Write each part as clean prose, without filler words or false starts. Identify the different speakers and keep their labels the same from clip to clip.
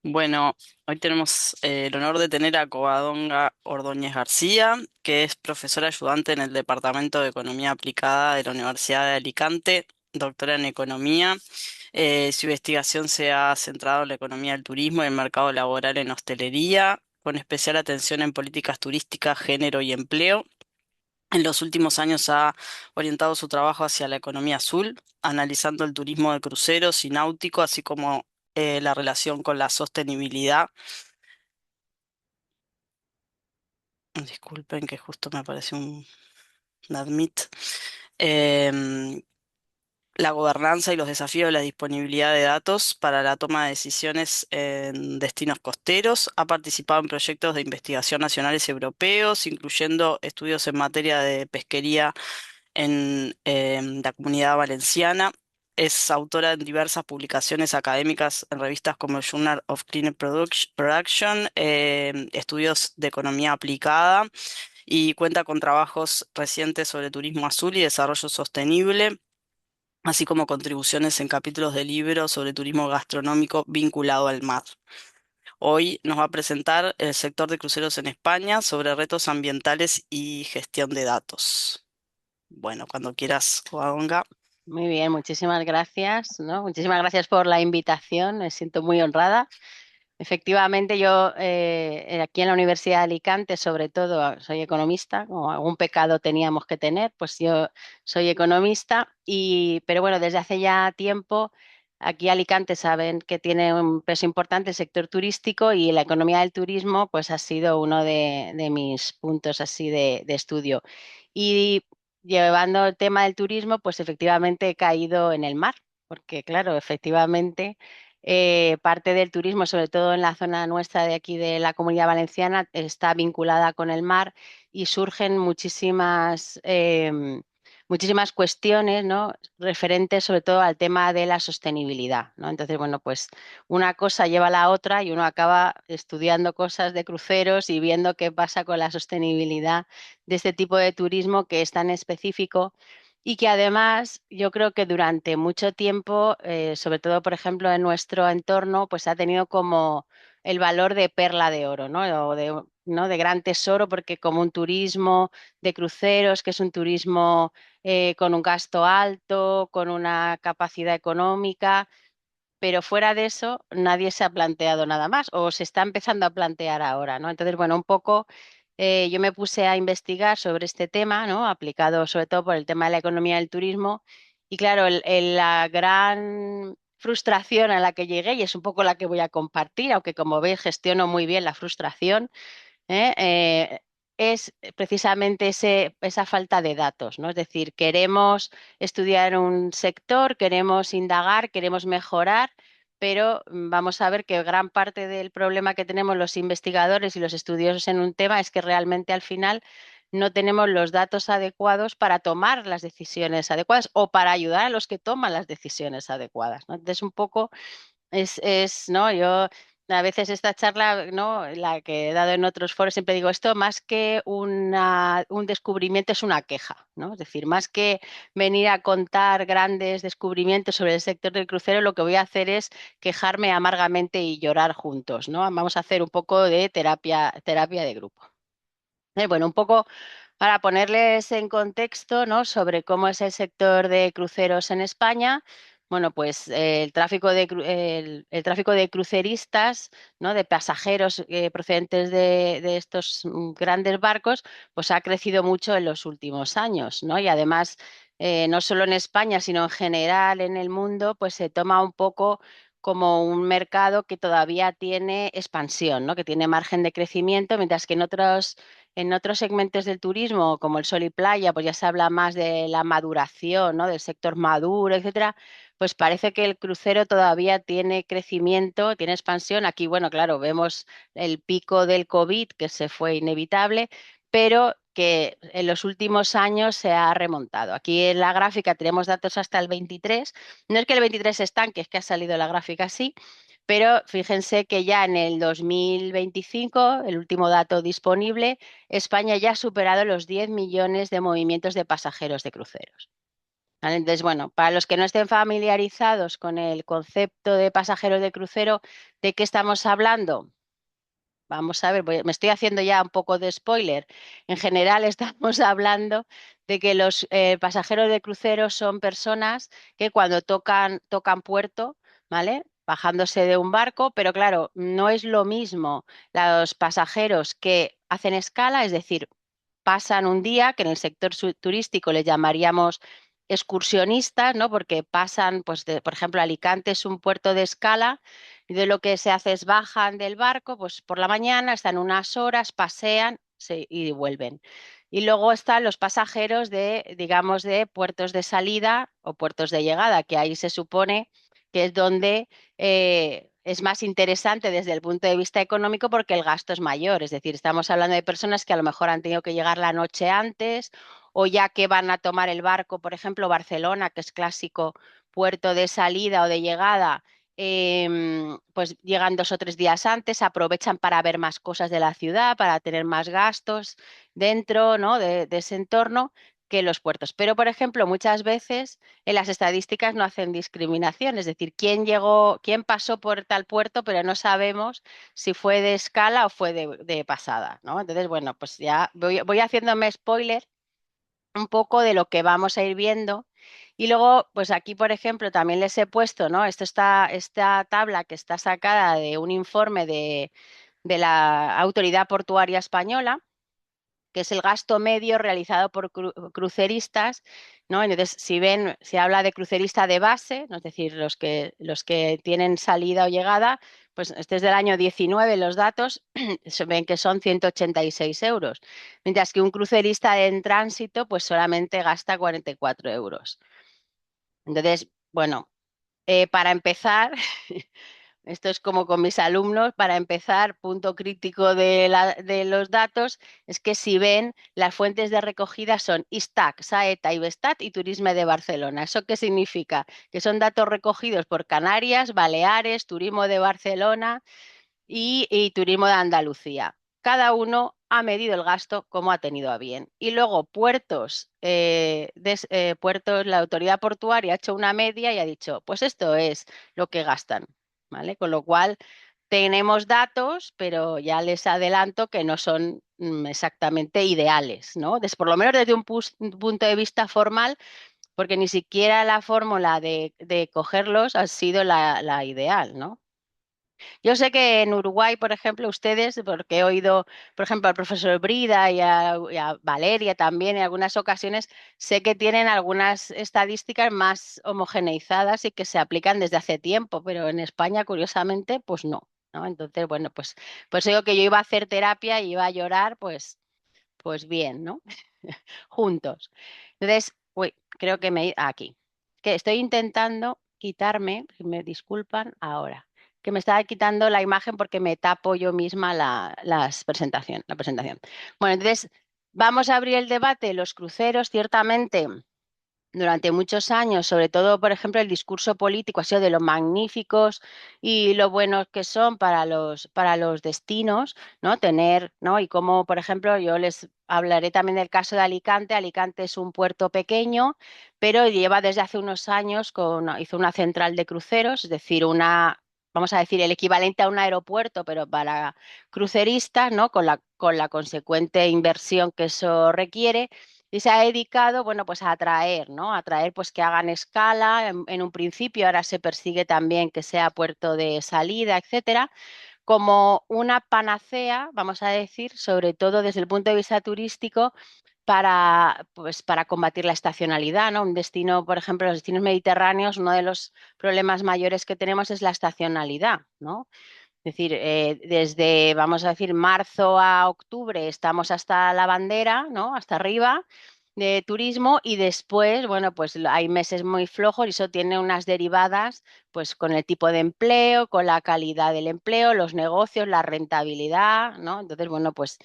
Speaker 1: Bueno, hoy tenemos el honor de tener a Covadonga Ordóñez García, que es profesora ayudante en el Departamento de Economía Aplicada de la Universidad de Alicante, doctora en Economía. Su investigación se ha centrado en la economía del turismo y el mercado laboral en hostelería, con especial atención en políticas turísticas, género y empleo. En los últimos años ha orientado su trabajo hacia la economía azul, analizando el turismo de cruceros y náutico, así como la relación con la sostenibilidad. Disculpen que justo me apareció un admit. Em, la gobernanza y los desafíos de la disponibilidad de datos para la toma de decisiones en destinos costeros. Ha participado en proyectos de investigación nacionales y europeos, incluyendo estudios en materia de pesquería en la Comunidad Valenciana. Es autora en diversas publicaciones académicas en revistas como el Journal of Clean Production, estudios de economía aplicada y cuenta con trabajos recientes sobre turismo azul y desarrollo sostenible, así como contribuciones en capítulos de libros sobre turismo gastronómico vinculado al mar. Hoy nos va a presentar el sector de cruceros en España sobre retos ambientales y gestión de datos. Bueno, cuando quieras, Covadonga.
Speaker 2: Muy bien, muchísimas gracias, ¿no? Muchísimas gracias por la invitación, me siento muy honrada. Efectivamente, yo aquí en la Universidad de Alicante, sobre todo, soy economista, como algún pecado teníamos que tener, pues yo soy economista, pero bueno, desde hace ya tiempo, aquí Alicante saben que tiene un peso importante el sector turístico y la economía del turismo, pues ha sido uno de mis puntos así de estudio. Y llevando el tema del turismo, pues efectivamente he caído en el mar, porque claro, efectivamente parte del turismo, sobre todo en la zona nuestra de aquí de la Comunidad Valenciana, está vinculada con el mar y surgen muchísimas cuestiones, ¿no? Referentes sobre todo al tema de la sostenibilidad, ¿no? Entonces, bueno, pues una cosa lleva a la otra y uno acaba estudiando cosas de cruceros y viendo qué pasa con la sostenibilidad de este tipo de turismo que es tan específico y que además yo creo que durante mucho tiempo, sobre todo por ejemplo en nuestro entorno, pues ha tenido como el valor de perla de oro, ¿no? O de, ¿no? De gran tesoro, porque como un turismo de cruceros, que es un turismo con un gasto alto, con una capacidad económica, pero fuera de eso nadie se ha planteado nada más o se está empezando a plantear ahora, ¿no? Entonces, bueno, un poco yo me puse a investigar sobre este tema, ¿no? Aplicado sobre todo por el tema de la economía del turismo y claro, la gran frustración a la que llegué y es un poco la que voy a compartir, aunque como veis gestiono muy bien la frustración, ¿eh? Es precisamente esa falta de datos, ¿no? Es decir, queremos estudiar un sector, queremos indagar, queremos mejorar, pero vamos a ver que gran parte del problema que tenemos los investigadores y los estudiosos en un tema es que realmente al final no tenemos los datos adecuados para tomar las decisiones adecuadas o para ayudar a los que toman las decisiones adecuadas, ¿no? Entonces, un poco ¿no? Yo a veces esta charla, ¿no? La que he dado en otros foros, siempre digo esto, más que un descubrimiento es una queja, ¿no? Es decir, más que venir a contar grandes descubrimientos sobre el sector del crucero, lo que voy a hacer es quejarme amargamente y llorar juntos, ¿no? Vamos a hacer un poco de terapia de grupo. Bueno, un poco para ponerles en contexto, ¿no? Sobre cómo es el sector de cruceros en España. Bueno, pues el tráfico de cruceristas, ¿no? De pasajeros procedentes de estos grandes barcos, pues ha crecido mucho en los últimos años, ¿no? Y además, no solo en España, sino en general en el mundo, pues se toma un poco como un mercado que todavía tiene expansión, ¿no? Que tiene margen de crecimiento, mientras que en otros segmentos del turismo, como el sol y playa, pues ya se habla más de la maduración, ¿no? Del sector maduro, etcétera. Pues parece que el crucero todavía tiene crecimiento, tiene expansión. Aquí, bueno, claro, vemos el pico del COVID, que se fue inevitable, pero que en los últimos años se ha remontado. Aquí en la gráfica tenemos datos hasta el 23. No es que el 23 se estanque, es que ha salido la gráfica así, pero fíjense que ya en el 2025, el último dato disponible, España ya ha superado los 10 millones de movimientos de pasajeros de cruceros. ¿Vale? Entonces, bueno, para los que no estén familiarizados con el concepto de pasajeros de crucero, ¿de qué estamos hablando? Vamos a ver, me estoy haciendo ya un poco de spoiler. En general estamos hablando de que los pasajeros de crucero son personas que cuando tocan puerto, ¿vale? Bajándose de un barco, pero claro, no es lo mismo los pasajeros que hacen escala, es decir, pasan un día, que en el sector turístico les llamaríamos excursionistas, ¿no? Porque pasan, pues, por ejemplo, Alicante es un puerto de escala y de lo que se hace es bajan del barco, pues por la mañana, están unas horas, pasean y vuelven. Y luego están los pasajeros de, digamos, de puertos de salida o puertos de llegada, que ahí se supone que es donde es más interesante desde el punto de vista económico porque el gasto es mayor. Es decir, estamos hablando de personas que a lo mejor han tenido que llegar la noche antes o ya que van a tomar el barco, por ejemplo, Barcelona, que es clásico puerto de salida o de llegada, pues llegan 2 o 3 días antes, aprovechan para ver más cosas de la ciudad, para tener más gastos dentro, ¿no? de ese entorno que los puertos. Pero, por ejemplo, muchas veces en las estadísticas no hacen discriminación, es decir, quién llegó, quién pasó por tal puerto, pero no sabemos si fue de escala o fue de pasada, ¿no? Entonces, bueno, pues ya voy haciéndome spoiler un poco de lo que vamos a ir viendo. Y luego, pues aquí, por ejemplo, también les he puesto, ¿no? Esta tabla que está sacada de un informe de la Autoridad Portuaria Española, que es el gasto medio realizado por cruceristas, ¿no? Entonces, si ven, se habla de crucerista de base, ¿no? Es decir, los que tienen salida o llegada, pues este es del año 19 los datos, se ven que son 186 euros, mientras que un crucerista en tránsito, pues solamente gasta 44 euros. Entonces, bueno, para empezar, esto es como con mis alumnos, para empezar, punto crítico de los datos, es que si ven, las fuentes de recogida son ISTAC, Saeta, Ibestat y Turisme de Barcelona. ¿Eso qué significa? Que son datos recogidos por Canarias, Baleares, Turismo de Barcelona y Turismo de Andalucía. Cada uno ha medido el gasto como ha tenido a bien. Y luego puertos, la autoridad portuaria ha hecho una media y ha dicho, pues esto es lo que gastan, ¿vale? Con lo cual tenemos datos, pero ya les adelanto que no son exactamente ideales, ¿no? Por lo menos desde un punto de vista formal, porque ni siquiera la fórmula de cogerlos ha sido la ideal, ¿no? Yo sé que en Uruguay, por ejemplo, ustedes, porque he oído, por ejemplo, al profesor Brida y a Valeria también en algunas ocasiones, sé que tienen algunas estadísticas más homogeneizadas y que se aplican desde hace tiempo, pero en España, curiosamente, pues no, ¿no? Entonces, bueno, pues digo que yo iba a hacer terapia y iba a llorar, pues bien, ¿no? Juntos. Entonces, uy, creo que aquí. Que estoy intentando quitarme, si me disculpan ahora, que me estaba quitando la imagen porque me tapo yo misma la presentación. Bueno, entonces vamos a abrir el debate. Los cruceros, ciertamente durante muchos años, sobre todo, por ejemplo, el discurso político ha sido de lo magníficos y lo buenos que son para los destinos, ¿no? Tener, ¿no? Y como, por ejemplo, yo les hablaré también del caso de Alicante. Alicante es un puerto pequeño, pero lleva desde hace unos años hizo una central de cruceros, es decir, vamos a decir, el equivalente a un aeropuerto, pero para cruceristas, ¿no? Con la consecuente inversión que eso requiere y se ha dedicado, bueno, pues a atraer, ¿no? A atraer, pues que hagan escala en un principio, ahora se persigue también que sea puerto de salida, etcétera, como una panacea, vamos a decir, sobre todo desde el punto de vista turístico, pues para combatir la estacionalidad, ¿no? Un destino, por ejemplo, los destinos mediterráneos, uno de los problemas mayores que tenemos es la estacionalidad, ¿no? Es decir, desde, vamos a decir, marzo a octubre estamos hasta la bandera, ¿no? Hasta arriba de turismo y después, bueno, pues hay meses muy flojos y eso tiene unas derivadas, pues con el tipo de empleo, con la calidad del empleo, los negocios, la rentabilidad, ¿no? Entonces, bueno, pues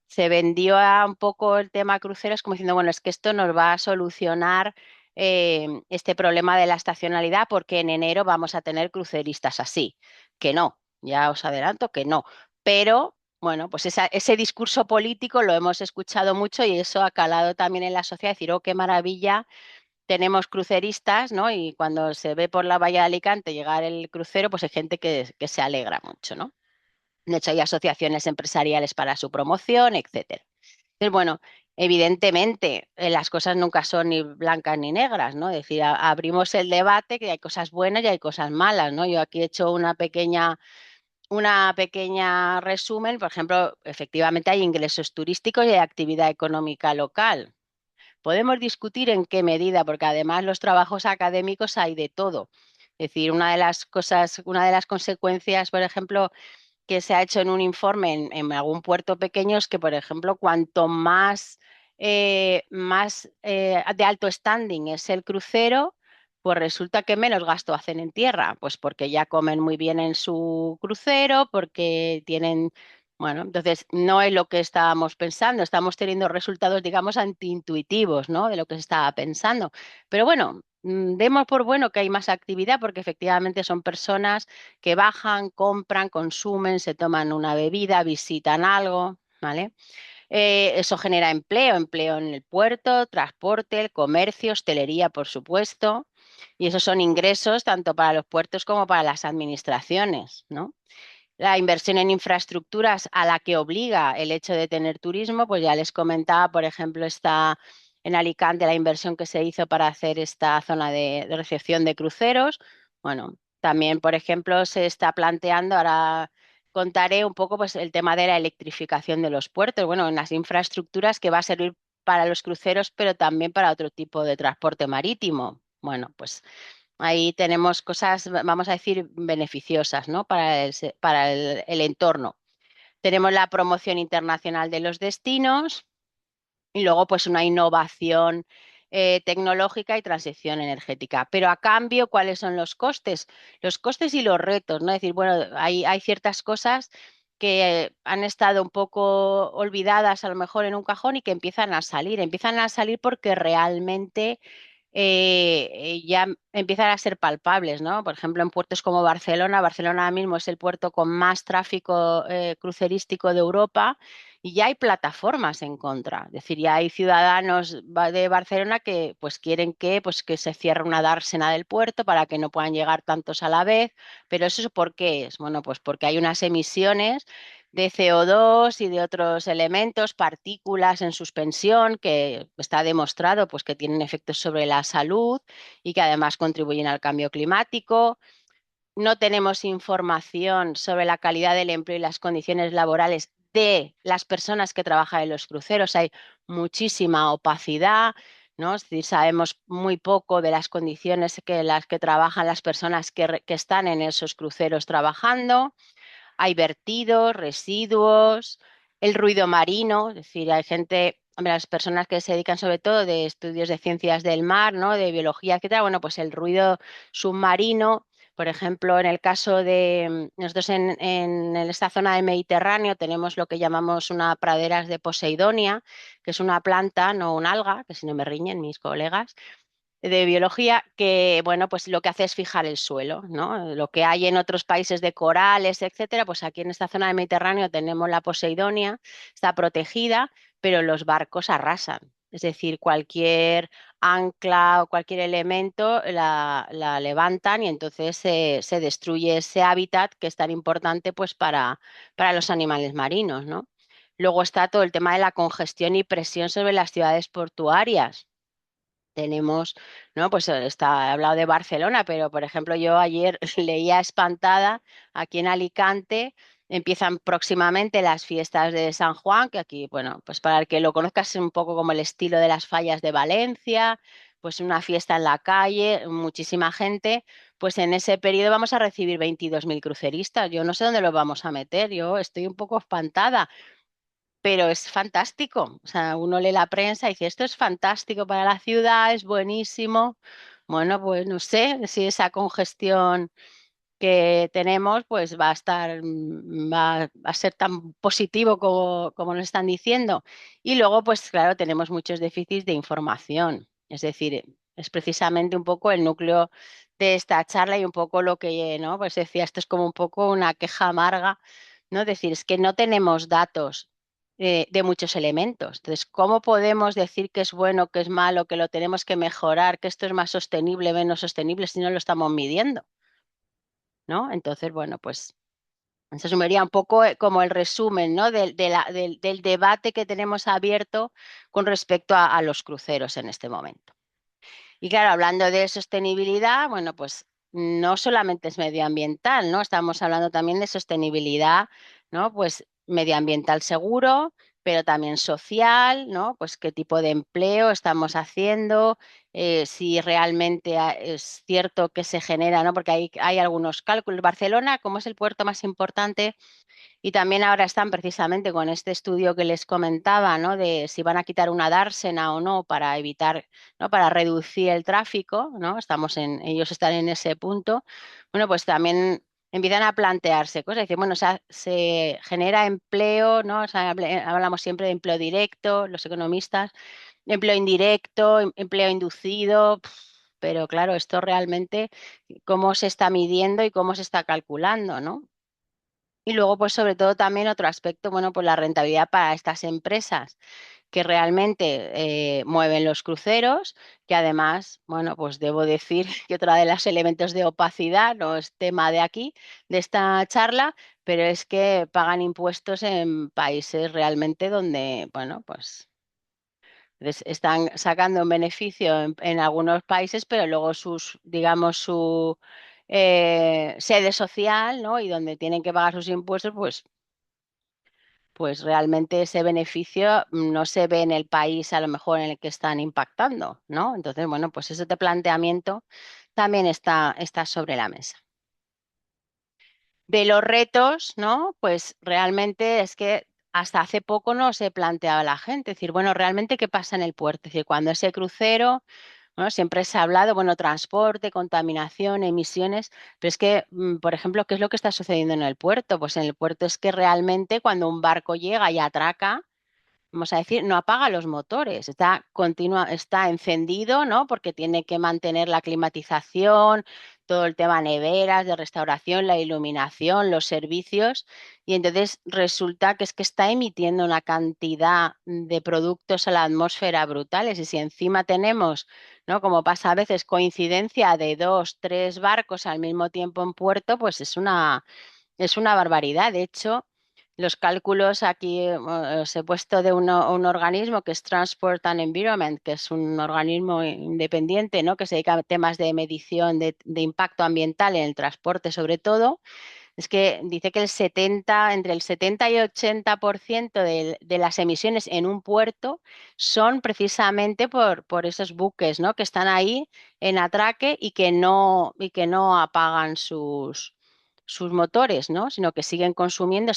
Speaker 2: se vendió a un poco el tema cruceros como diciendo, bueno, es que esto nos va a solucionar este problema de la estacionalidad porque en enero vamos a tener cruceristas así, que no, ya os adelanto que no, pero bueno, pues ese discurso político lo hemos escuchado mucho y eso ha calado también en la sociedad, decir, oh, qué maravilla tenemos cruceristas, ¿no? Y cuando se ve por la bahía de Alicante llegar el crucero, pues hay gente que se alegra mucho, ¿no? De hecho, hay asociaciones empresariales para su promoción, etcétera. Entonces, bueno, evidentemente las cosas nunca son ni blancas ni negras, ¿no? Es decir, abrimos el debate que hay cosas buenas y hay cosas malas, ¿no? Yo aquí he hecho una pequeña resumen. Por ejemplo, efectivamente hay ingresos turísticos y hay actividad económica local. Podemos discutir en qué medida, porque además los trabajos académicos hay de todo. Es decir, una de las cosas, una de las consecuencias, por ejemplo, que se ha hecho en un informe en algún puerto pequeño es que, por ejemplo, cuanto más de alto standing es el crucero, pues resulta que menos gasto hacen en tierra, pues porque ya comen muy bien en su crucero, porque tienen, bueno, entonces no es lo que estábamos pensando, estamos teniendo resultados, digamos, antiintuitivos, ¿no? De lo que se estaba pensando. Pero bueno, demos por bueno que hay más actividad porque efectivamente son personas que bajan, compran, consumen, se toman una bebida, visitan algo, ¿vale? Eso genera empleo, empleo en el puerto, transporte, el comercio, hostelería, por supuesto, y esos son ingresos tanto para los puertos como para las administraciones, ¿no? La inversión en infraestructuras a la que obliga el hecho de tener turismo, pues ya les comentaba, por ejemplo, está en Alicante la inversión que se hizo para hacer esta zona de recepción de cruceros. Bueno, también, por ejemplo, se está planteando, ahora contaré un poco pues, el tema de la electrificación de los puertos, bueno, en las infraestructuras que va a servir para los cruceros, pero también para otro tipo de transporte marítimo. Bueno, pues ahí tenemos cosas, vamos a decir, beneficiosas, ¿no? Para el entorno. Tenemos la promoción internacional de los destinos y luego, pues, una innovación tecnológica y transición energética. Pero a cambio, ¿cuáles son los costes? Los costes y los retos, ¿no? Es decir, bueno, hay ciertas cosas que han estado un poco olvidadas a lo mejor en un cajón y que empiezan a salir porque realmente ya empiezan a ser palpables, ¿no? Por ejemplo, en puertos como Barcelona, Barcelona ahora mismo es el puerto con más tráfico crucerístico de Europa y ya hay plataformas en contra. Es decir, ya hay ciudadanos de Barcelona que pues quieren que se cierre una dársena del puerto para que no puedan llegar tantos a la vez. Pero ¿eso por qué es? Bueno, pues porque hay unas emisiones de CO2 y de otros elementos, partículas en suspensión, que está demostrado pues, que tienen efectos sobre la salud y que además contribuyen al cambio climático. No tenemos información sobre la calidad del empleo y las condiciones laborales de las personas que trabajan en los cruceros. Hay muchísima opacidad, ¿no? Es decir, sabemos muy poco de las condiciones que las que trabajan las personas que están en esos cruceros trabajando. Hay vertidos, residuos, el ruido marino, es decir, hay gente, hombre, las personas que se dedican sobre todo de estudios de ciencias del mar, ¿no? De biología, etcétera, bueno, pues el ruido submarino, por ejemplo, en el caso de nosotros en esta zona del Mediterráneo tenemos lo que llamamos una praderas de Poseidonia, que es una planta, no un alga, que si no me riñen mis colegas, de biología que, bueno, pues lo que hace es fijar el suelo, ¿no? Lo que hay en otros países de corales, etcétera, pues aquí en esta zona del Mediterráneo tenemos la Poseidonia, está protegida, pero los barcos arrasan. Es decir, cualquier ancla o cualquier elemento la levantan y entonces se destruye ese hábitat que es tan importante pues para los animales marinos, ¿no? Luego está todo el tema de la congestión y presión sobre las ciudades portuarias. Tenemos, ¿no? Pues he hablado de Barcelona, pero por ejemplo yo ayer leía espantada aquí en Alicante, empiezan próximamente las fiestas de San Juan, que aquí, bueno, pues para el que lo conozca es un poco como el estilo de las fallas de Valencia, pues una fiesta en la calle, muchísima gente, pues en ese periodo vamos a recibir 22.000 cruceristas. Yo no sé dónde los vamos a meter, yo estoy un poco espantada, pero es fantástico. O sea, uno lee la prensa y dice, esto es fantástico para la ciudad, es buenísimo. Bueno, pues no sé si esa congestión que tenemos pues va a estar, va a ser tan positivo como nos están diciendo. Y luego, pues claro, tenemos muchos déficits de información. Es decir, es precisamente un poco el núcleo de esta charla y un poco lo que, ¿no? Pues decía, esto es como un poco una queja amarga, ¿no? Es decir, es que no tenemos datos de muchos elementos. Entonces, ¿cómo podemos decir que es bueno, que es malo, que lo tenemos que mejorar, que esto es más sostenible, menos sostenible, si no lo estamos midiendo? ¿No? Entonces, bueno, pues eso sumaría un poco como el resumen, ¿no? Del debate que tenemos abierto con respecto a los cruceros en este momento. Y claro, hablando de sostenibilidad, bueno, pues no solamente es medioambiental, ¿no? Estamos hablando también de sostenibilidad, ¿no? Pues medioambiental seguro, pero también social, ¿no? Pues qué tipo de empleo estamos haciendo, si realmente es cierto que se genera, ¿no? Porque hay algunos cálculos. Barcelona, como es el puerto más importante, y también ahora están precisamente con este estudio que les comentaba, ¿no? De si van a quitar una dársena o no para evitar, ¿no? Para reducir el tráfico, ¿no? Ellos están en ese punto. Bueno, pues también empiezan a plantearse cosas. Dicen, bueno, se genera empleo, ¿no? O sea, hablamos siempre de empleo directo, los economistas, empleo indirecto, empleo inducido. Pero claro, esto realmente, ¿cómo se está midiendo y cómo se está calculando, ¿no? Y luego, pues sobre todo también otro aspecto, bueno, pues la rentabilidad para estas empresas que realmente mueven los cruceros, que además, bueno, pues debo decir que otro de los elementos de opacidad, no es tema de aquí, de esta charla, pero es que pagan impuestos en países realmente donde, bueno, pues están sacando un beneficio en algunos países, pero luego digamos, su sede social, ¿no? Y donde tienen que pagar sus impuestos, pues realmente ese beneficio no se ve en el país a lo mejor en el que están impactando, ¿no? Entonces, bueno, pues ese planteamiento también está sobre la mesa. De los retos, ¿no? Pues realmente es que hasta hace poco no se planteaba la gente, es decir, bueno, realmente qué pasa en el puerto, es decir, cuando ese crucero, bueno, siempre se ha hablado, bueno, transporte, contaminación, emisiones, pero es que, por ejemplo, ¿qué es lo que está sucediendo en el puerto? Pues en el puerto es que realmente cuando un barco llega y atraca, vamos a decir, no apaga los motores, está encendido, ¿no? Porque tiene que mantener la climatización, todo el tema neveras, de restauración, la iluminación, los servicios, y entonces resulta que es que está emitiendo una cantidad de productos a la atmósfera brutales, y si encima tenemos, ¿no? Como pasa a veces, coincidencia de dos, tres barcos al mismo tiempo en puerto, pues es una barbaridad. De hecho, los cálculos aquí os he puesto de un organismo que es Transport and Environment, que es un organismo independiente, ¿no? Que se dedica a temas de medición de impacto ambiental en el transporte, sobre todo. Es que dice que entre el 70 y 80% de las emisiones en un puerto son precisamente por esos buques, ¿no? Que están ahí en atraque y que no apagan sus motores, ¿no? Sino que siguen consumiendo,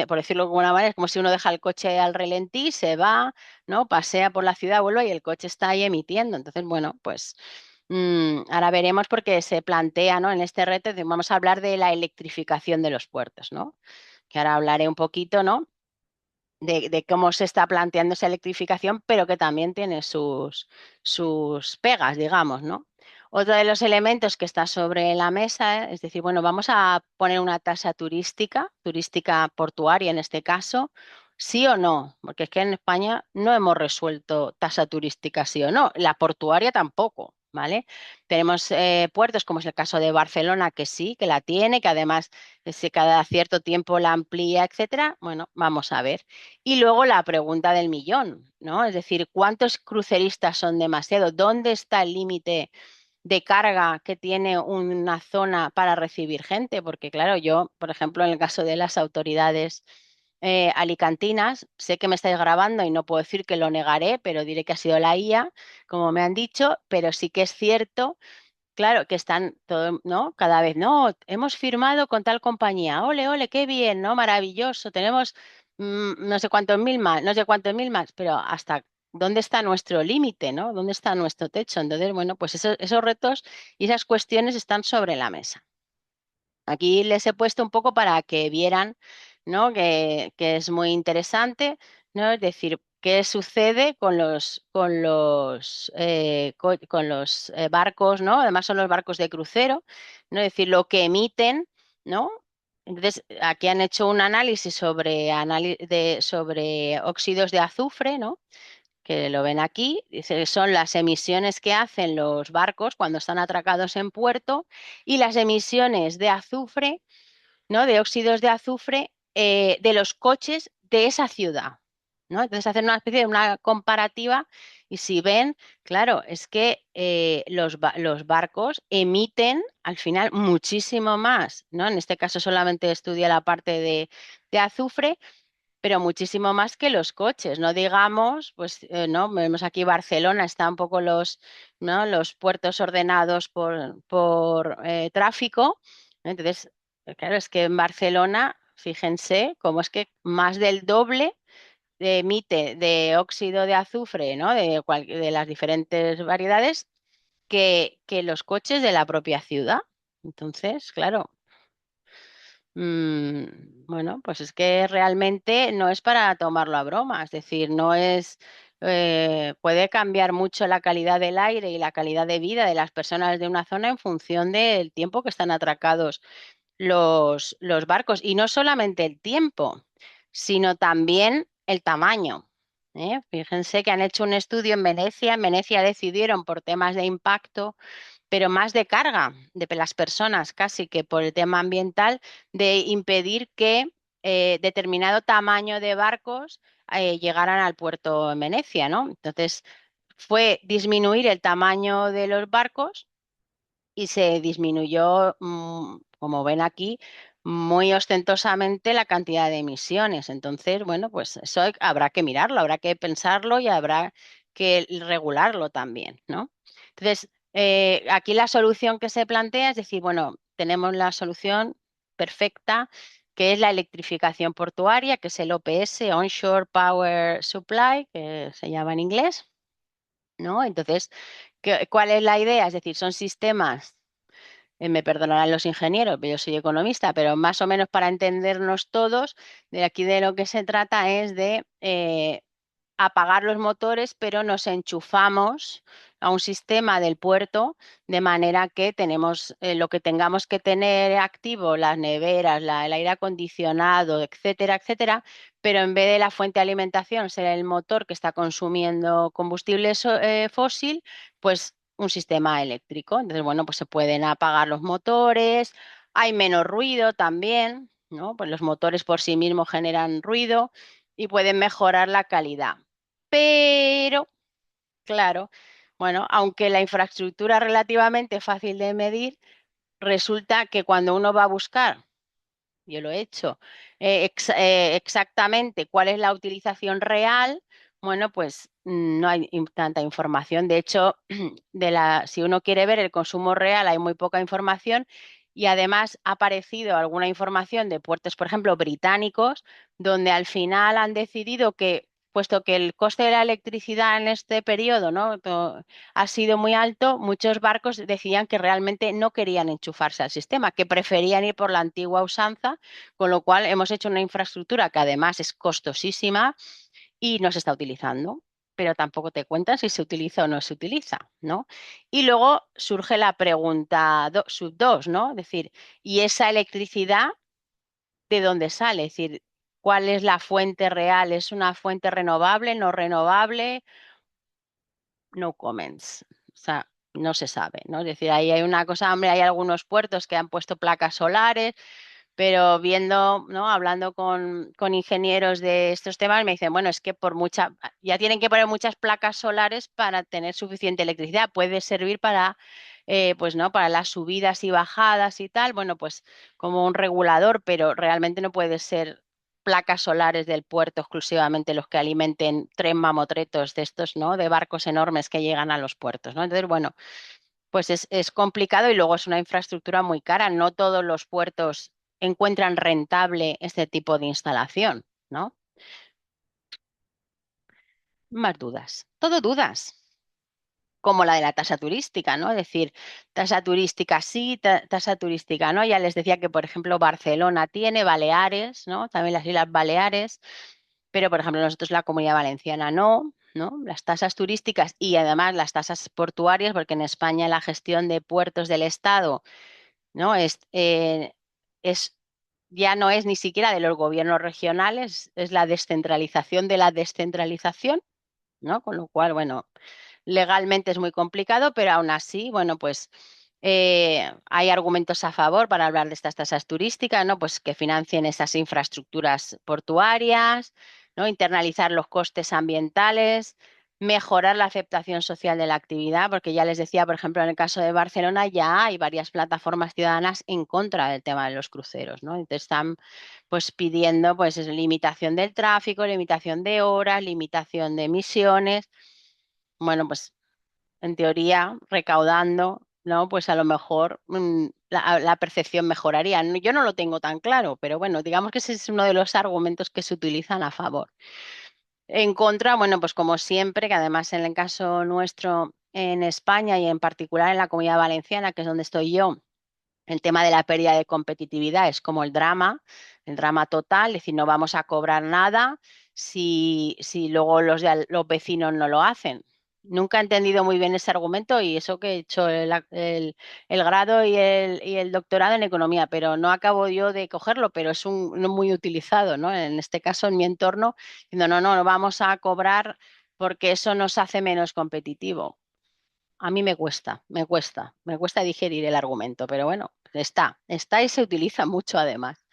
Speaker 2: por decirlo de alguna manera, es como si uno deja el coche al relentí, se va, ¿no? Pasea por la ciudad, vuelve y el coche está ahí emitiendo. Entonces, bueno, pues ahora veremos porque se plantea, ¿no? En este reto, vamos a hablar de la electrificación de los puertos, ¿no? Que ahora hablaré un poquito, ¿no? De cómo se está planteando esa electrificación, pero que también tiene sus pegas, digamos, ¿no? Otro de los elementos que está sobre la mesa, es decir, bueno, vamos a poner una tasa turística portuaria en este caso, sí o no, porque es que en España no hemos resuelto tasa turística sí o no, la portuaria tampoco, ¿vale? Tenemos puertos, como es el caso de Barcelona, que sí, que la tiene, que además si cada cierto tiempo la amplía, etcétera. Bueno, vamos a ver. Y luego la pregunta del millón, ¿no? Es decir, ¿cuántos cruceristas son demasiado? ¿Dónde está el límite de carga que tiene una zona para recibir gente? Porque claro, yo, por ejemplo, en el caso de las autoridades alicantinas, sé que me estáis grabando y no puedo decir que lo negaré, pero diré que ha sido la IA, como me han dicho, pero sí que es cierto. Claro, que están todo, ¿no? Cada vez, no, hemos firmado con tal compañía, ole, ole, qué bien, ¿no? Maravilloso, tenemos no sé cuántos mil más, no sé cuántos mil más, pero hasta dónde está nuestro límite, ¿no? ¿Dónde está nuestro techo? Entonces, bueno, pues esos retos y esas cuestiones están sobre la mesa. Aquí les he puesto un poco para que vieran, ¿no? Que es muy interesante, ¿no? Es decir, qué sucede con los barcos, ¿no? Además son los barcos de crucero, ¿no? Es decir, lo que emiten, ¿no? Entonces, aquí han hecho un análisis sobre óxidos de azufre, ¿no? Que lo ven aquí, dice que son las emisiones que hacen los barcos cuando están atracados en puerto y las emisiones de azufre, ¿no? De óxidos de azufre de los coches de esa ciudad, ¿no? Entonces hacen una especie de una comparativa y si ven, claro, es que los barcos emiten al final muchísimo más, ¿no? En este caso solamente estudia la parte de azufre, pero muchísimo más que los coches, no digamos, pues no, vemos aquí Barcelona, están un poco ¿no? Los puertos ordenados por tráfico. Entonces, claro, es que en Barcelona, fíjense cómo es que más del doble emite de óxido de azufre, ¿no? De las diferentes variedades que los coches de la propia ciudad. Entonces, claro. Bueno, pues es que realmente no es para tomarlo a broma, es decir, no es, puede cambiar mucho la calidad del aire y la calidad de vida de las personas de una zona en función del tiempo que están atracados los barcos. Y no solamente el tiempo, sino también el tamaño. ¿Eh? Fíjense que han hecho un estudio en Venecia. En Venecia decidieron por temas de impacto pero más de carga de las personas, casi que por el tema ambiental, de impedir que determinado tamaño de barcos llegaran al puerto en Venecia, ¿no? Entonces, fue disminuir el tamaño de los barcos y se disminuyó, como ven aquí, muy ostentosamente la cantidad de emisiones. Entonces, bueno, pues eso habrá que mirarlo, habrá que pensarlo y habrá que regularlo también, ¿no? Entonces, aquí la solución que se plantea es decir, bueno, tenemos la solución perfecta, que es la electrificación portuaria, que es el OPS, Onshore Power Supply, que se llama en inglés, ¿no? Entonces, ¿cuál es la idea? Es decir, son sistemas me perdonarán los ingenieros, pero yo soy economista, pero más o menos para entendernos todos, de aquí de lo que se trata es de apagar los motores, pero nos enchufamos a un sistema del puerto de manera que tenemos lo que tengamos que tener activo, las neveras, el aire acondicionado, etcétera, etcétera, pero en vez de la fuente de alimentación ser el motor que está consumiendo combustible fósil, pues un sistema eléctrico. Entonces, bueno, pues se pueden apagar los motores, hay menos ruido también, ¿no? Pues los motores por sí mismos generan ruido y pueden mejorar la calidad. Pero, claro, bueno, aunque la infraestructura es relativamente fácil de medir, resulta que cuando uno va a buscar, yo lo he hecho, exactamente cuál es la utilización real, bueno, pues no hay tanta información. De hecho, si uno quiere ver el consumo real, hay muy poca información. Y además ha aparecido alguna información de puertos, por ejemplo, británicos, donde al final han decidido que, puesto que el coste de la electricidad en este periodo, ¿no? ha sido muy alto, muchos barcos decían que realmente no querían enchufarse al sistema, que preferían ir por la antigua usanza, con lo cual hemos hecho una infraestructura que además es costosísima y no se está utilizando, pero tampoco te cuentan si se utiliza o no se utiliza, ¿no? Y luego surge la pregunta sub 2, ¿no? Es decir, ¿y esa electricidad de dónde sale? Es decir, ¿cuál es la fuente real? ¿Es una fuente renovable, no renovable? No comments. O sea, no se sabe, ¿no? Es decir, ahí hay una cosa, hombre, hay algunos puertos que han puesto placas solares, pero viendo, ¿no? Hablando con ingenieros de estos temas, me dicen, bueno, es que ya tienen que poner muchas placas solares para tener suficiente electricidad. Puede servir para, pues, ¿no? Para las subidas y bajadas y tal, bueno, pues como un regulador, pero realmente no puede ser placas solares del puerto exclusivamente los que alimenten tres mamotretos de estos, ¿no? De barcos enormes que llegan a los puertos, ¿no? Entonces, bueno, pues es complicado y luego es una infraestructura muy cara. No todos los puertos encuentran rentable este tipo de instalación, ¿no? Más dudas. Todo dudas, como la de la tasa turística, ¿no? Es decir, tasa turística sí, tasa turística no. Ya les decía que, por ejemplo, Barcelona tiene, Baleares, ¿no? También las Islas Baleares, pero, por ejemplo, nosotros la Comunidad Valenciana no. ¿No? Las tasas turísticas y además las tasas portuarias, porque en España la gestión de puertos del Estado, ¿no? Es ya no es ni siquiera de los gobiernos regionales, es la descentralización de la descentralización, ¿no? Con lo cual, bueno, legalmente es muy complicado, pero aún así, bueno, pues hay argumentos a favor para hablar de estas tasas turísticas, ¿no? Pues que financien esas infraestructuras portuarias, ¿no? Internalizar los costes ambientales, mejorar la aceptación social de la actividad, porque ya les decía, por ejemplo, en el caso de Barcelona ya hay varias plataformas ciudadanas en contra del tema de los cruceros, ¿no? Entonces están pues pidiendo pues limitación del tráfico, limitación de horas, limitación de emisiones. Bueno, pues en teoría, recaudando, ¿no? Pues a lo mejor la percepción mejoraría. Yo no lo tengo tan claro, pero bueno, digamos que ese es uno de los argumentos que se utilizan a favor. En contra, bueno, pues como siempre, que además en el caso nuestro en España y en particular en la Comunidad Valenciana, que es donde estoy yo, el tema de la pérdida de competitividad es como el drama total, es decir, no vamos a cobrar nada si luego los vecinos no lo hacen. Nunca he entendido muy bien ese argumento y eso que he hecho el grado y el doctorado en economía, pero no acabo yo de cogerlo, pero es no muy utilizado, ¿no? En este caso, en mi entorno, diciendo, no vamos a cobrar porque eso nos hace menos competitivo. A mí me cuesta digerir el argumento, pero bueno, está y se utiliza mucho además.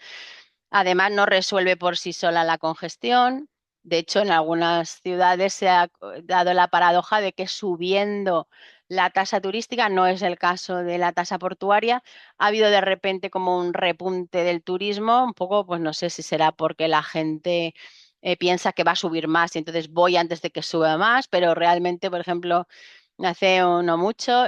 Speaker 2: Además, no resuelve por sí sola la congestión. De hecho, en algunas ciudades se ha dado la paradoja de que subiendo la tasa turística, no es el caso de la tasa portuaria, ha habido de repente como un repunte del turismo, un poco, pues no sé si será porque la gente piensa que va a subir más y entonces voy antes de que suba más, pero realmente, por ejemplo, hace no mucho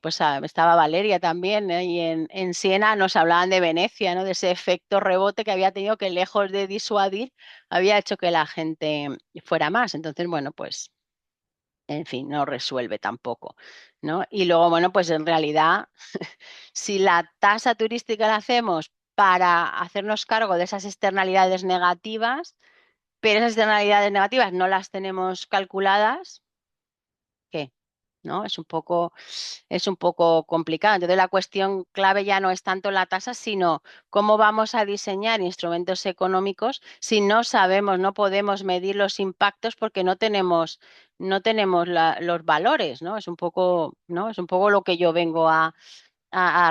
Speaker 2: pues estaba Valeria también, ¿eh? Y en Siena nos hablaban de Venecia, ¿no? De ese efecto rebote que había tenido que lejos de disuadir había hecho que la gente fuera más. Entonces, bueno, pues en fin, no resuelve tampoco, ¿no? Y luego, bueno, pues en realidad, si la tasa turística la hacemos para hacernos cargo de esas externalidades negativas, pero esas externalidades negativas no las tenemos calculadas, ¿qué? ¿No? Es un poco complicado. Entonces, la cuestión clave ya no es tanto la tasa, sino cómo vamos a diseñar instrumentos económicos si no sabemos, no podemos medir los impactos porque no tenemos los valores, ¿no? Es un poco, ¿no? Es un poco lo que yo vengo a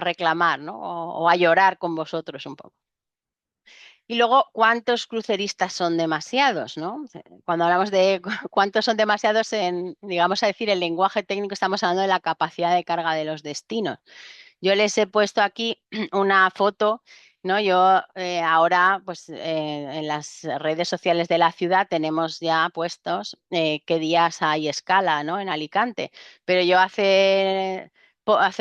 Speaker 2: reclamar, ¿no? O a llorar con vosotros un poco. Y luego, ¿cuántos cruceristas son demasiados, no? Cuando hablamos de cuántos son demasiados en, digamos a decir, el lenguaje técnico, estamos hablando de la capacidad de carga de los destinos. Yo les he puesto aquí una foto, ¿no? Yo ahora, pues en las redes sociales de la ciudad tenemos ya puestos qué días hay escala, ¿no? En Alicante. Pero yo hace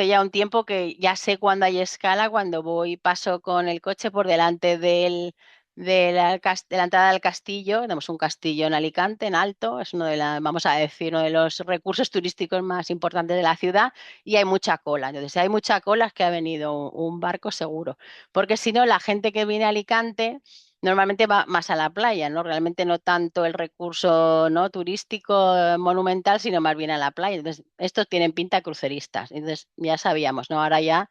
Speaker 2: ya un tiempo que ya sé cuándo hay escala, cuando voy, paso con el coche por delante de la entrada del castillo. Tenemos un castillo en Alicante, en alto, es uno de vamos a decir, uno de los recursos turísticos más importantes de la ciudad y hay mucha cola. Entonces, si hay mucha cola es que ha venido un barco seguro, porque si no, la gente que viene a Alicante normalmente va más a la playa, ¿no? Realmente no tanto el recurso, ¿no? turístico monumental, sino más bien a la playa. Entonces, estos tienen pinta de cruceristas. Entonces, ya sabíamos, ¿no? Ahora ya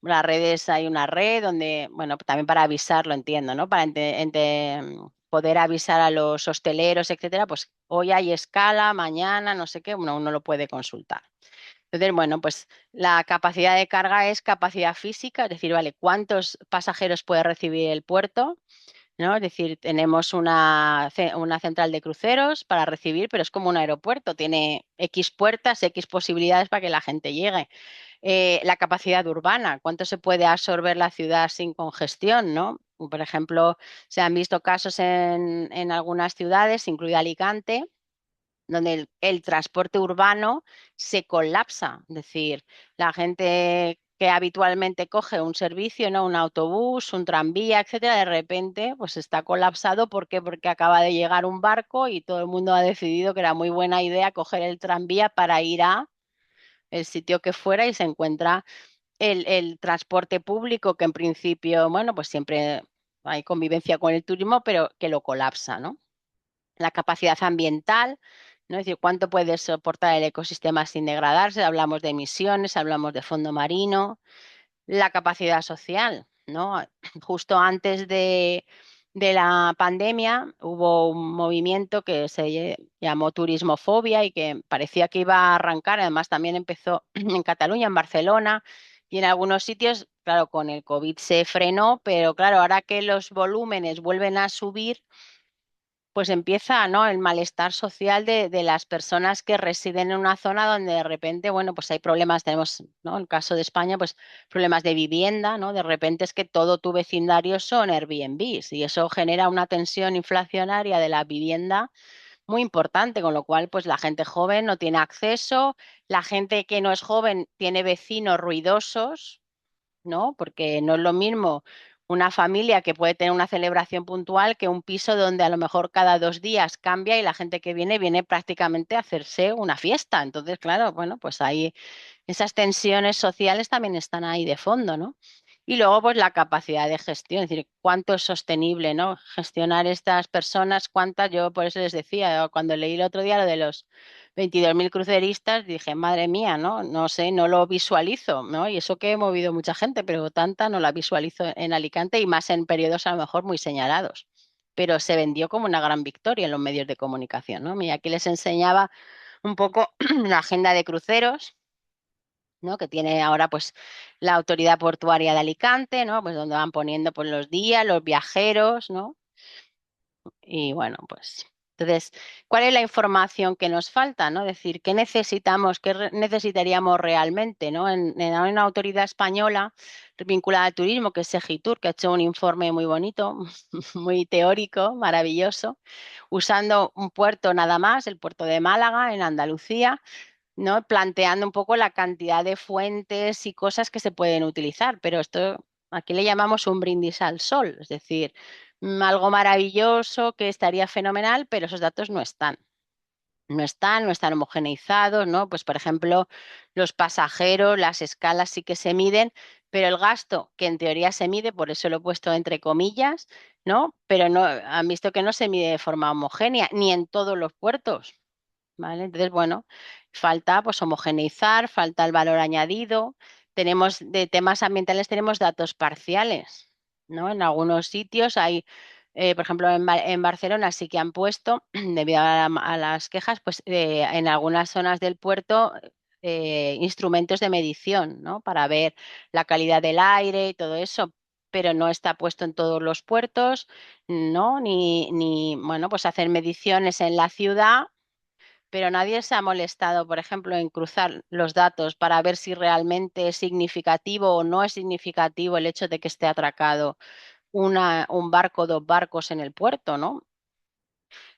Speaker 2: las redes, hay una red donde, bueno, también para avisar, lo entiendo, ¿no? Para poder avisar a los hosteleros, etcétera, pues hoy hay escala, mañana, no sé qué, uno lo puede consultar. Entonces, bueno, pues la capacidad de carga es capacidad física, es decir, vale, ¿cuántos pasajeros puede recibir el puerto? ¿No? Es decir, tenemos una central de cruceros para recibir, pero es como un aeropuerto, tiene X puertas, X posibilidades para que la gente llegue. La capacidad urbana, ¿cuánto se puede absorber la ciudad sin congestión, ¿no? Por ejemplo, se han visto casos en algunas ciudades, incluida Alicante, donde el transporte urbano se colapsa. Es decir, la gente que habitualmente coge un servicio, ¿no? Un autobús, un tranvía, etcétera, de repente pues está colapsado. ¿Por qué? Porque acaba de llegar un barco y todo el mundo ha decidido que era muy buena idea coger el tranvía para ir a el sitio que fuera y se encuentra el transporte público que en principio, bueno, pues siempre hay convivencia con el turismo, pero que lo colapsa, ¿no? La capacidad ambiental, ¿no? Es decir, cuánto puede soportar el ecosistema sin degradarse. Hablamos de emisiones, hablamos de fondo marino, la capacidad social. ¿no? Justo antes de la pandemia hubo un movimiento que se llamó turismofobia y que parecía que iba a arrancar. Además, también empezó en Cataluña, en Barcelona y en algunos sitios. Claro, con el COVID se frenó, pero claro, ahora que los volúmenes vuelven a subir, pues empieza, ¿no? El malestar social de las personas que residen en una zona donde de repente, bueno, pues hay problemas, tenemos, ¿no? En el caso de España, pues problemas de vivienda, ¿no? De repente es que todo tu vecindario son Airbnbs y eso genera una tensión inflacionaria de la vivienda muy importante, con lo cual, pues la gente joven no tiene acceso, la gente que no es joven tiene vecinos ruidosos, ¿no? Porque no es lo mismo una familia que puede tener una celebración puntual que un piso donde a lo mejor cada 2 días cambia y la gente que viene prácticamente a hacerse una fiesta. Entonces, claro, bueno, pues ahí esas tensiones sociales también están ahí de fondo, ¿no? Y luego, pues la capacidad de gestión, es decir, cuánto es sostenible, ¿no? Gestionar estas personas, cuántas, yo por eso les decía, cuando leí el otro día lo de los 22.000 cruceristas, dije, madre mía, ¿no? No sé, no lo visualizo, ¿no? Y eso que he movido mucha gente, pero tanta no la visualizo en Alicante y más en periodos a lo mejor muy señalados. Pero se vendió como una gran victoria en los medios de comunicación, ¿no? Mira, aquí les enseñaba un poco la agenda de cruceros, ¿no? Que tiene ahora pues la Autoridad Portuaria de Alicante, ¿no? Pues donde van poniendo pues los días, los viajeros, ¿no? Y bueno, pues entonces, ¿cuál es la información que nos falta, ¿no? Es decir, ¿qué necesitamos, necesitaríamos realmente, ¿no? Hay una autoridad española vinculada al turismo, que es Segitur, que ha hecho un informe muy bonito, muy teórico, maravilloso, usando un puerto nada más, el puerto de Málaga, en Andalucía, ¿no? Planteando un poco la cantidad de fuentes y cosas que se pueden utilizar, pero esto aquí le llamamos un brindis al sol, es decir, algo maravilloso que estaría fenomenal, pero esos datos no están. No están homogeneizados, ¿no? Pues, por ejemplo, los pasajeros, las escalas sí que se miden, pero el gasto, que en teoría se mide, por eso lo he puesto entre comillas, ¿no? Pero no, han visto que no se mide de forma homogénea, ni en todos los puertos. ¿Vale? Entonces, bueno, falta pues homogeneizar, falta el valor añadido. Tenemos de temas ambientales, tenemos datos parciales, ¿no? En algunos sitios hay, por ejemplo, en Barcelona sí que han puesto, debido a las quejas, pues en algunas zonas del puerto instrumentos de medición, ¿no? Para ver la calidad del aire y todo eso, pero no está puesto en todos los puertos, ¿no? Bueno, pues hacer mediciones en la ciudad, pero nadie se ha molestado, por ejemplo, en cruzar los datos para ver si realmente es significativo o no es significativo el hecho de que esté atracado un barco, dos barcos en el puerto, ¿no?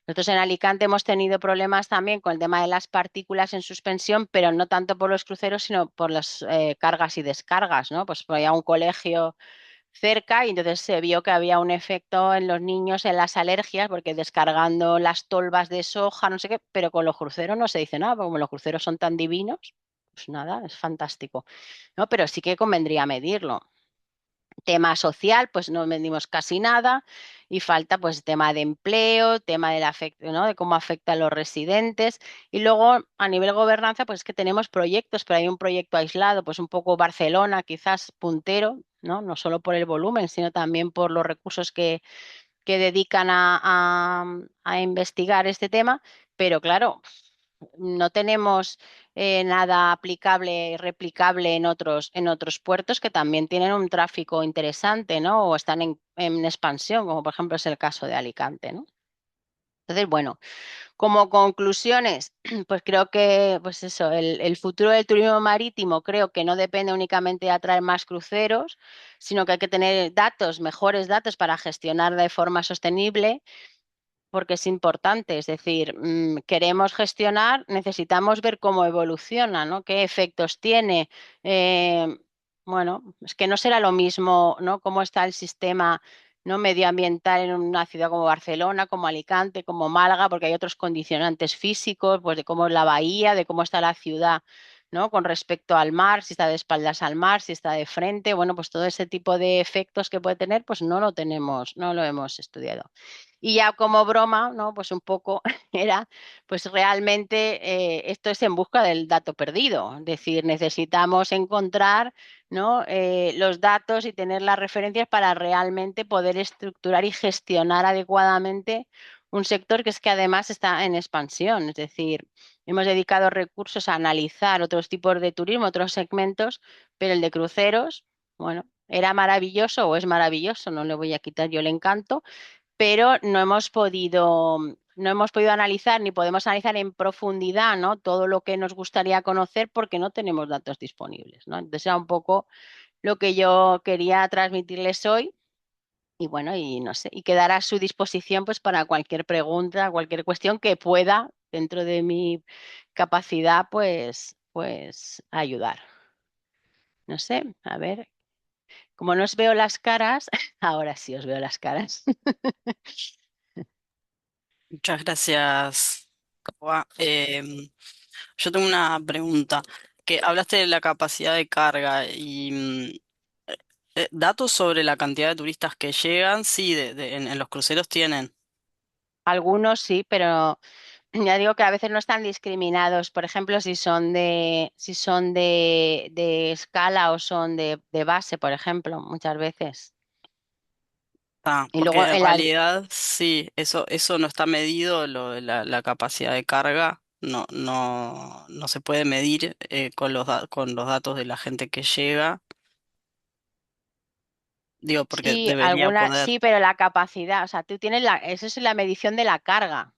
Speaker 2: Nosotros en Alicante hemos tenido problemas también con el tema de las partículas en suspensión, pero no tanto por los cruceros, sino por las cargas y descargas, ¿no? Pues había un colegio cerca y entonces se vio que había un efecto en los niños en las alergias, porque descargando las tolvas de soja, no sé qué, pero con los cruceros no se dice nada, porque como los cruceros son tan divinos, pues nada, es fantástico. No, pero sí que convendría medirlo. Tema social, pues no medimos casi nada y falta pues tema de empleo, tema del afecto, ¿no? De cómo afecta a los residentes y luego a nivel gobernanza pues es que tenemos proyectos, pero hay un proyecto aislado, pues un poco Barcelona quizás puntero, ¿no? No solo por el volumen, sino también por los recursos que dedican a investigar este tema, pero claro, no tenemos nada aplicable y replicable en otros puertos que también tienen un tráfico interesante, ¿no? O están en expansión, como por ejemplo es el caso de Alicante, ¿no? Entonces, bueno, como conclusiones, pues creo que, pues eso, el futuro del turismo marítimo creo que no depende únicamente de atraer más cruceros, sino que hay que tener datos, mejores datos para gestionar de forma sostenible porque es importante, es decir, queremos gestionar, necesitamos ver cómo evoluciona, ¿no? ¿Qué efectos tiene? Eh, bueno, es que no será lo mismo, ¿no? Cómo está el sistema, ¿no? Medioambiental en una ciudad como Barcelona, como Alicante, como Málaga, porque hay otros condicionantes físicos, pues de cómo es la bahía, de cómo está la ciudad ¿no? Con respecto al mar, si está de espaldas al mar, si está de frente, bueno, pues todo ese tipo de efectos que puede tener, pues no lo tenemos, no lo hemos estudiado. Y ya como broma, ¿no? Pues un poco era, pues realmente esto es en busca del dato perdido, es decir, necesitamos encontrar, ¿no? Los datos y tener las referencias para realmente poder estructurar y gestionar adecuadamente un sector que es que además está en expansión, es decir, hemos dedicado recursos a analizar otros tipos de turismo, otros segmentos, pero el de cruceros, bueno, era maravilloso o es maravilloso, no le voy a quitar yo el encanto, pero no hemos podido analizar ni podemos analizar en profundidad, ¿no? Todo lo que nos gustaría conocer porque no tenemos datos disponibles, ¿no? Entonces era un poco lo que yo quería transmitirles hoy y bueno, y no sé, y quedar a su disposición pues para cualquier pregunta, cualquier cuestión que pueda dentro de mi capacidad pues ayudar. No sé, a ver, como no os veo las caras, ahora sí os veo las caras.
Speaker 1: Muchas gracias, Cova. Yo tengo una pregunta, que hablaste de la capacidad de carga y datos sobre la cantidad de turistas que llegan, sí, en los cruceros tienen.
Speaker 2: Algunos sí, pero ya digo que a veces no están discriminados. Por ejemplo, si son de escala o son de base, por ejemplo, muchas veces.
Speaker 1: Ah,
Speaker 2: Y luego
Speaker 1: porque en
Speaker 2: en las,
Speaker 1: realidad sí, eso no está medido, la capacidad de carga no se puede medir con los datos de la gente que llega. Digo, porque
Speaker 2: sí,
Speaker 1: debería
Speaker 2: alguna,
Speaker 1: poder.
Speaker 2: sí, pero la capacidad, o sea, tú tienes eso es la medición de la carga.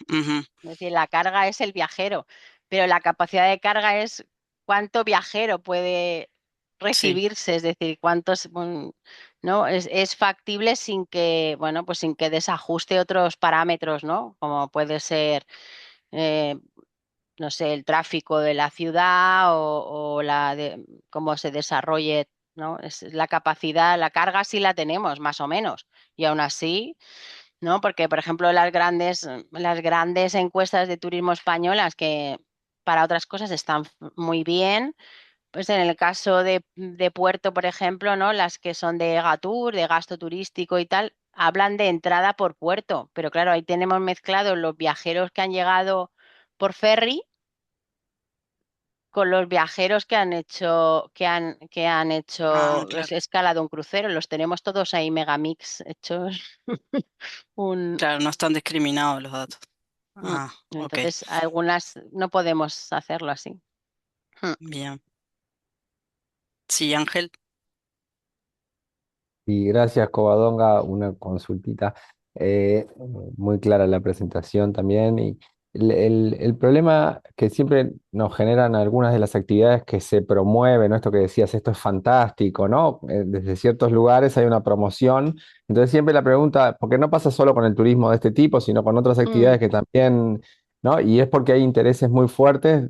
Speaker 1: Ujú,
Speaker 2: Es decir, la carga es el viajero, pero la capacidad de carga es cuánto viajero puede
Speaker 1: sí,
Speaker 2: recibirse, es decir, cuántos, ¿no? Es factible sin que, bueno, pues sin que desajuste otros parámetros, ¿no? Como puede ser, eh, no sé, el tráfico de la ciudad o cómo se desarrolle, ¿no? Es la capacidad, la carga sí la tenemos, más o menos, y aún así. ¿No? Porque, por ejemplo, las grandes encuestas de turismo españolas, que para otras cosas están muy bien, pues en el caso de Puerto, por ejemplo, ¿no? Las que son de Gatur, de gasto turístico y tal, hablan de entrada por puerto, pero claro, ahí tenemos mezclados los viajeros que han llegado por ferry con los viajeros que han hecho
Speaker 1: ah, claro,
Speaker 2: escala de un crucero, los tenemos todos ahí megamix hechos un,
Speaker 1: claro, no están discriminados los datos.
Speaker 2: Mm.
Speaker 1: Ah, ok,
Speaker 2: Entonces, algunas no podemos hacerlo así. Mm.
Speaker 1: bien. Sí, Ángel,
Speaker 3: Y gracias, Covadonga, una consultita. Muy clara la presentación también. Y el problema que siempre nos generan algunas de las actividades que se promueven, ¿no? Esto que decías, esto es fantástico, ¿no? Desde ciertos lugares hay una promoción. Entonces siempre la pregunta, porque no pasa solo con el turismo de este tipo, sino con otras
Speaker 2: Mm.
Speaker 3: actividades que también, ¿no? Y es porque hay intereses muy fuertes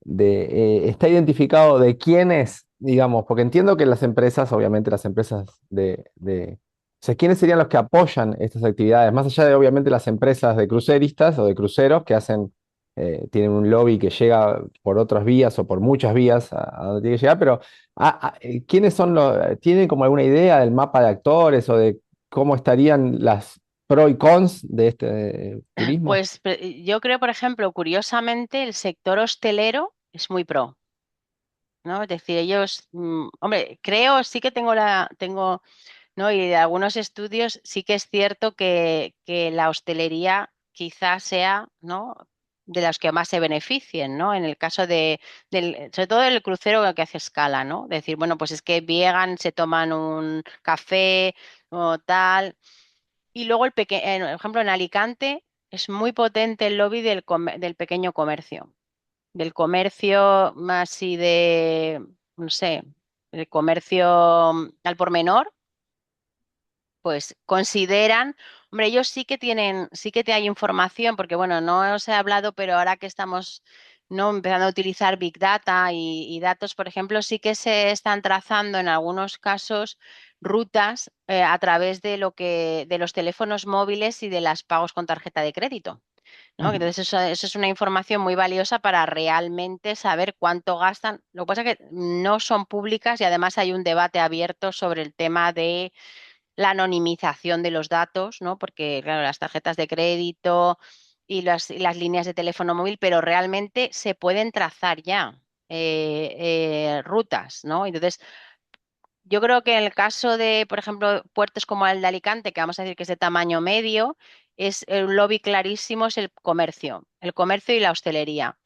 Speaker 3: está identificado de quiénes, digamos, porque entiendo que las empresas, obviamente las empresas o sea, ¿quiénes serían los que apoyan estas actividades? Más allá de, obviamente, las empresas de cruceristas o de cruceros que tienen un lobby que llega por otras vías o por muchas vías a donde tiene que llegar, pero ¿quiénes son tienen como alguna idea del mapa de actores o de cómo estarían las pros y cons de este turismo?
Speaker 2: Pues yo creo, por ejemplo, curiosamente, el sector hostelero es muy pro, ¿no? Es decir, ellos, hombre, creo, sí que tengo, ¿no? Y de algunos estudios sí que es cierto que la hostelería quizás sea, ¿no? De las que más se beneficien, ¿no? En el caso sobre todo el crucero que hace escala, ¿no? Decir, bueno, pues es que llegan, se toman un café o tal. Y luego, por ejemplo, en Alicante es muy potente el lobby del pequeño comercio, del comercio más y no sé, el comercio al por menor pues consideran, hombre, ellos sí que tienen, sí que te hay información, porque bueno, no os he hablado, pero ahora que estamos no empezando a utilizar Big Data y datos, por ejemplo, sí que se están trazando en algunos casos rutas a través de los teléfonos móviles y de los pagos con tarjeta de crédito. ¿no? Entonces eso es una información muy valiosa para realmente saber cuánto gastan. Lo que pasa es que no son públicas y además hay un debate abierto sobre el tema de la anonimización de los datos, ¿no? Porque, claro, las tarjetas de crédito y las líneas de teléfono móvil, pero realmente se pueden trazar ya rutas, ¿no? Entonces, yo creo que en el caso de, por ejemplo, puertos como el de Alicante, que vamos a decir que es de tamaño medio, es un lobby clarísimo, es el comercio y la hostelería.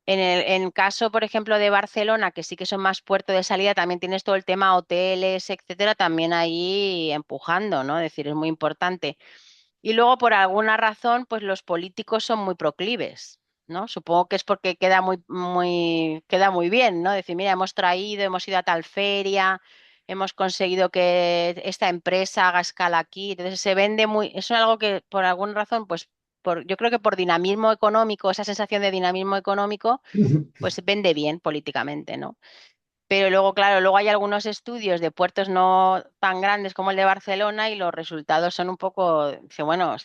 Speaker 2: En caso, por ejemplo, de Barcelona, que sí que son más puerto de salida, también tienes todo el tema hoteles, etcétera, también ahí empujando, ¿no? Es decir, es muy importante. Y luego, por alguna razón, pues los políticos son muy proclives, ¿no? Supongo que es porque queda muy bien, ¿no? Decir, mira, hemos ido a tal feria, hemos conseguido que esta empresa haga escala aquí. Entonces se vende muy, eso es algo que por alguna razón, pues yo creo que por dinamismo económico, esa sensación de dinamismo económico, pues se vende bien políticamente, ¿no? Pero luego, claro, luego hay algunos estudios de puertos no tan grandes como el de Barcelona y los resultados son un poco, dice, bueno,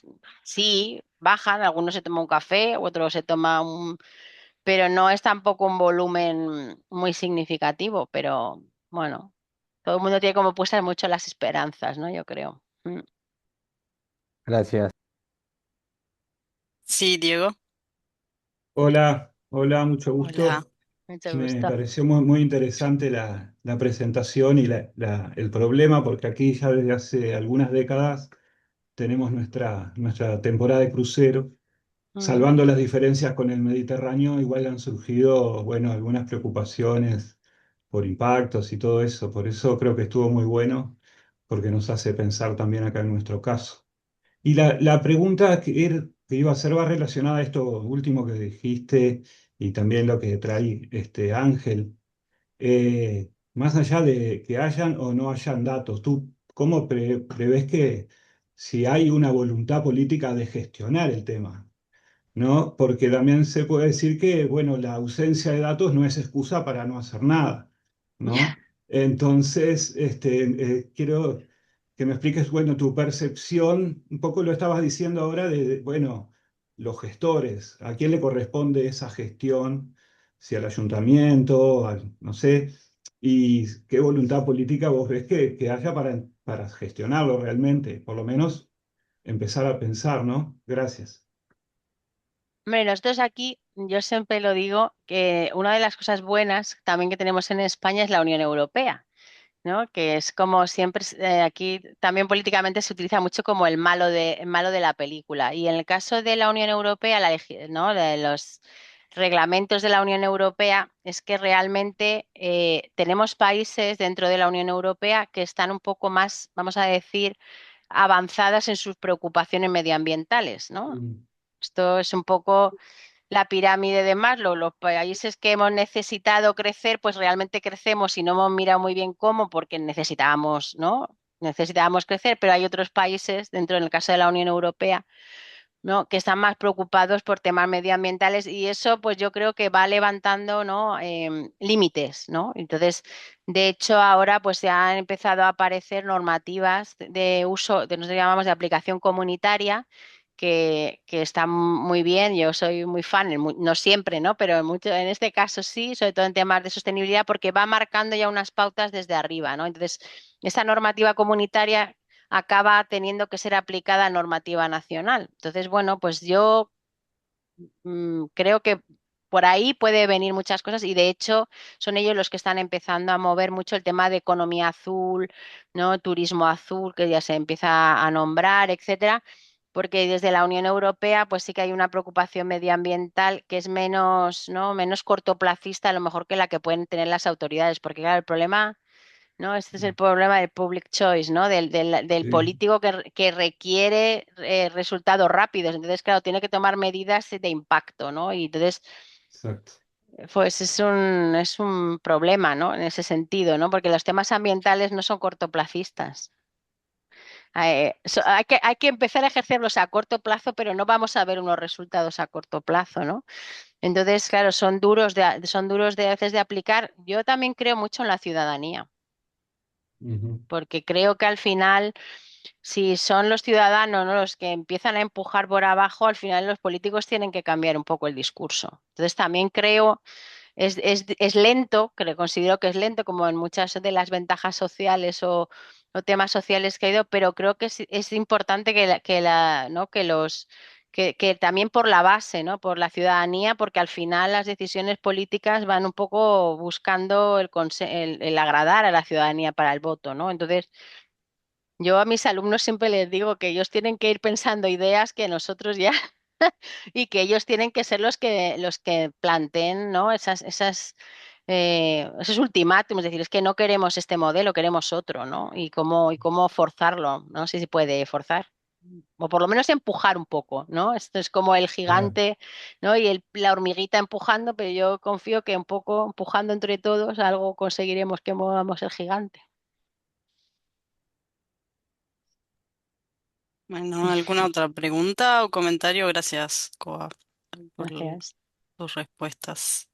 Speaker 2: sí, bajan, algunos se toma un café, otros se toma un, pero no es tampoco un volumen muy significativo, pero bueno, todo el mundo tiene como puestas mucho las esperanzas, ¿no? Yo creo.
Speaker 3: Gracias.
Speaker 1: Sí, Diego.
Speaker 4: Hola, hola, mucho
Speaker 1: Hola.
Speaker 4: gusto.
Speaker 2: Mucho
Speaker 4: Me
Speaker 2: gusto.
Speaker 4: pareció muy interesante la presentación y el problema, porque aquí ya desde hace algunas décadas tenemos nuestra temporada de crucero.
Speaker 2: Mm.
Speaker 4: Salvando las diferencias con el Mediterráneo, igual han surgido, bueno, algunas preocupaciones por impactos y todo eso. Por eso creo que estuvo muy bueno, porque nos hace pensar también acá en nuestro caso. Y la pregunta que iba a hacer va relacionada a esto último que dijiste y también lo que trae este Ángel. Más allá de que hayan o no hayan datos, ¿tú cómo prevés que si hay una voluntad política de gestionar el tema? ¿No? Porque también se puede decir que, bueno, la ausencia de datos no es excusa para no hacer nada, ¿no? Entonces, quiero que me expliques, bueno, tu percepción, un poco lo estabas diciendo ahora bueno, los gestores, ¿a quién le corresponde esa gestión? Si al ayuntamiento, no sé, y qué voluntad política vos ves que haya para gestionarlo realmente, por lo menos empezar a pensar, ¿no? Gracias.
Speaker 2: Hombre, nosotros aquí, yo siempre lo digo, que una de las cosas buenas también que tenemos en España es la Unión Europea, ¿no? Que es como siempre, aquí también políticamente se utiliza mucho como el malo de la película. Y en el caso de la Unión Europea, ¿no? De los reglamentos de la Unión Europea, es que realmente tenemos países dentro de la Unión Europea que están un poco más, vamos a decir, avanzadas en sus preocupaciones medioambientales, ¿no?
Speaker 4: Mm.
Speaker 2: Esto es un poco la pirámide de Maslow. Los países que hemos necesitado crecer, pues realmente crecemos y no hemos mirado muy bien cómo, porque necesitábamos, ¿no? Necesitábamos crecer, pero hay otros países, dentro del caso de la Unión Europea, ¿no? Que están más preocupados por temas medioambientales y eso, pues yo creo que va levantando, ¿no? Límites, ¿no? Entonces, de hecho, ahora pues se han empezado a aparecer normativas de uso, de nosotros llamamos de aplicación comunitaria que está muy bien. Yo soy muy fan, no siempre, ¿no? Pero en este caso sí, sobre todo en temas de sostenibilidad, porque va marcando ya unas pautas desde arriba, ¿no? Entonces, esta normativa comunitaria acaba teniendo que ser aplicada a normativa nacional. Entonces, bueno, pues yo creo que por ahí puede venir muchas cosas y de hecho son ellos los que están empezando a mover mucho el tema de economía azul, ¿no? Turismo azul, que ya se empieza a nombrar, etcétera, porque desde la Unión Europea pues sí que hay una preocupación medioambiental que es menos, ¿no? Menos cortoplacista a lo mejor que la que pueden tener las autoridades, porque claro, el problema, ¿no? Este es el problema del public choice, ¿no? Del
Speaker 4: Sí,
Speaker 2: político que requiere resultados rápidos. Entonces, claro, tiene que tomar medidas de impacto, ¿no? Y entonces,
Speaker 4: exacto.
Speaker 2: pues es un problema, ¿no? En ese sentido, ¿no? Porque los temas ambientales no son cortoplacistas. Hay que empezar a ejercerlos a corto plazo, pero no vamos a ver unos resultados a corto plazo, ¿no? Entonces, claro, son duros de a veces de aplicar. Yo también creo mucho en la ciudadanía,
Speaker 4: Ujú.
Speaker 2: porque creo que al final si son los ciudadanos, ¿no?, los que empiezan a empujar por abajo, al final los políticos tienen que cambiar un poco el discurso. Entonces también creo, es lento, que considero que es lento, como en muchas de las ventajas sociales o temas sociales que ha ido, pero creo que es importante ¿no?, que también por la base, ¿no?, por la ciudadanía, porque al final las decisiones políticas van un poco buscando el agradar a la ciudadanía para el voto, ¿no? Entonces, yo a mis alumnos siempre les digo que ellos tienen que ir pensando ideas que nosotros ya y que ellos tienen que ser los que planteen, ¿no?, esos ultimátums, es decir, es que no queremos este modelo, queremos otro, ¿no? Y cómo forzarlo, no sé si puede forzar, o por lo menos empujar un poco, ¿no? Esto es como el
Speaker 4: Claro.
Speaker 2: gigante, ¿no?, y la hormiguita empujando, pero yo confío que un poco empujando entre todos algo conseguiremos que movamos el gigante.
Speaker 1: Bueno, ¿alguna otra pregunta o comentario? Gracias, Coa, por
Speaker 2: Gracias.
Speaker 1: tus respuestas.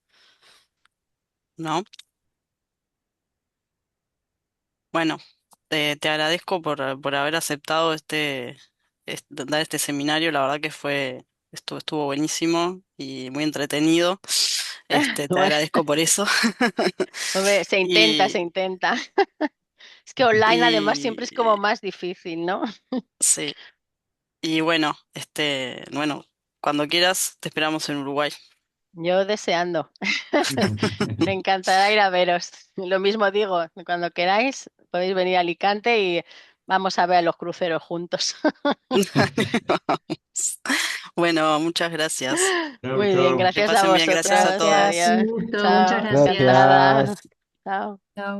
Speaker 1: ¿No? Bueno, te agradezco por haber aceptado dar este seminario. La verdad que estuvo buenísimo y muy entretenido. Te
Speaker 2: Bueno,
Speaker 1: agradezco por eso.
Speaker 2: hombre, se intenta, se
Speaker 1: Y,
Speaker 2: intenta. Es que online además siempre es como
Speaker 1: y
Speaker 2: más difícil, ¿no?
Speaker 1: sí. Y bueno, cuando quieras, te esperamos en Uruguay.
Speaker 2: Yo deseando. Me encantará ir a veros. Lo mismo digo, cuando queráis podéis venir a Alicante y vamos a ver los cruceros juntos.
Speaker 1: Vamos. Bueno, muchas gracias.
Speaker 4: Chau,
Speaker 2: Muy bien,
Speaker 4: chau.
Speaker 1: Que
Speaker 2: gracias a
Speaker 1: pasen bien, gracias a
Speaker 2: vosotros.
Speaker 1: todos.
Speaker 5: Gracias, un
Speaker 2: Adiós.
Speaker 5: gusto, muchas
Speaker 2: Chao,
Speaker 5: gracias.
Speaker 2: encantada.
Speaker 3: Gracias.
Speaker 2: Chao.
Speaker 5: Chao,